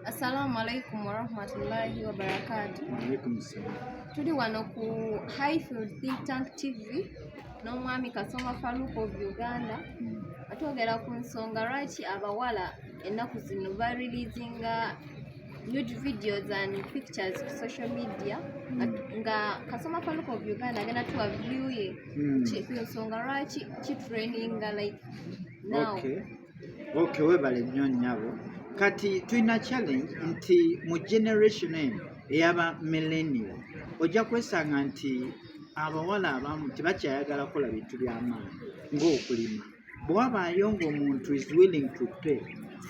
Assalamu alaikum warahmatullahi wabarakatuh. Alaikum salam. Tuli wano ku Highfield Think Tank TV n'omwami Kasoma Faruku of Uganda. Atwogera ku nsonga lwaki abawala ennaku zino releasinga nude videos and pictures ku social media. Nga Kasoma Faruku of Uganda agenda tuwa view ye ku nsonga lwaki trendinga like now. Okay, webale nnyo nnyabo. Kati tulina challenge nti mu generation eno ey'aba millennial ojja kwesanga nti abawala abamu tebakyayagala kukola bintu by'amaanyi ng'okulima. Bw'wabaayo ng'omuntu is willing to pay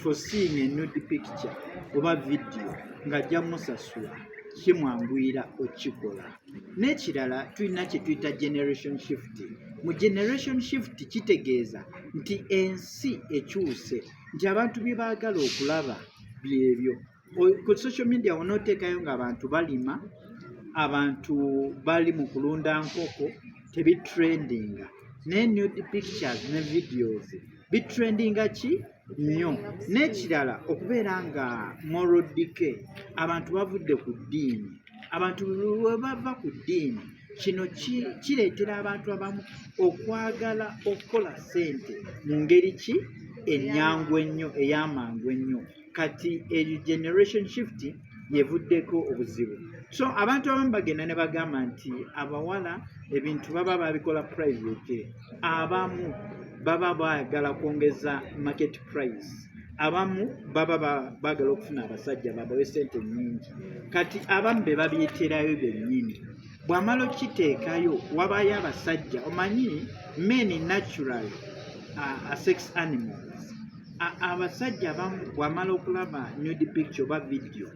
for seeing a nude picture oba video ng'ajja musasula kimwanguyira okikola. N'ekirala tulina kye tuyita generation shift. Mu generation shift kitegeeza nti ensi ekyuse nti abantu bye baagala okulaba byebyo. Ku social media onooteekayo ng'abantu balima, abantu bali mu kulunda nkoko, tebitrendinga. Ne nude pictures ne videos bitrendinga ki nnyo. N'ekirala okubeera nga moral decay, abantu bavudde ku ddiini. Abantu bwe bava ku ddiini kino kireetera abantu abamu okwagala okukola ssente mu ngeri ki ennyangu ennyo ey'amangu ennyo. Kati eyo generation shift yevuddeko obuzibu. So abantu abamu bagenda ne bagamba nti abawala ebintu baba babikola private, abamu baba baagala kwongeza market price, abamu baba baagala okufuna abasajja babawe ssente nnyingi. Kati abamu be babiyitirayo bennyini. Bw'amala okiteekayo wabaayo abasajja, omanyi men naturally are sex animals. Abasajja abamu bw'amala okulaba nude picture oba video,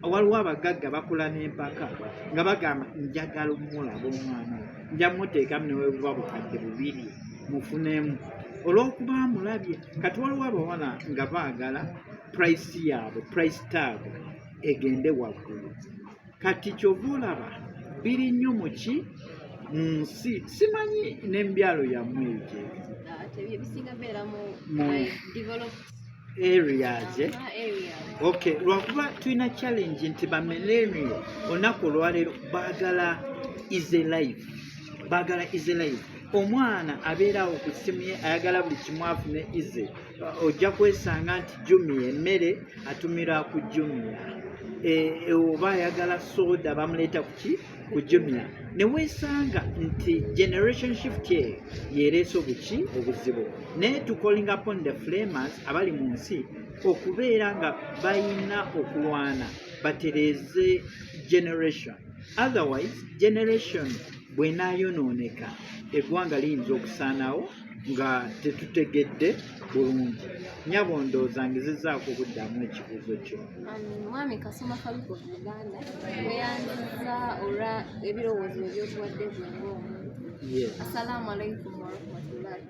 waliwo abagagga bakola n'empaka nga bagamba njagala omulaba omwana oyo, nja muteekamu ne bwe buba bukadde bubiri mufunemu olw'okuba amulabye. Kati waliwo abawala nga baagala price yaabwe, price tag egende waggulu. Kati kyova olaba biri nnyo mu ki mu nsi, simanyi n'embyalo yammwe egyo Ebisinga beera mu developed areas. Okay, lwakuba tulina challenge nti ba millennial olunaku olwaleero baagala easy life. Omwana abeerawo ku ssimu ye ayagala buli kimu afune easy. Ojja kwesanga nti Jumia emmere atumira ku Jumia, oba ayagala soda bamuleeta ku Jumia. Ne weesanga nti generation shift yeereese obuzibu. Naye to calling upon the flamers abali mu nsi okubeera nga bayina okulwana batereeze generation. Otherwise generation bw'enaayonooneka eggwanga liyinza okusaanawo nga tetutegedde bulungi. Nyabo ndowooza ngezezaako okuddamu ekibuuzo kyo. Mwami Kasoma Faruku of Uganda weyandiza olwa ebirowoozo ebyotuwadde bwe ng'omuntu. Assalamu alaikum warahmatullahi.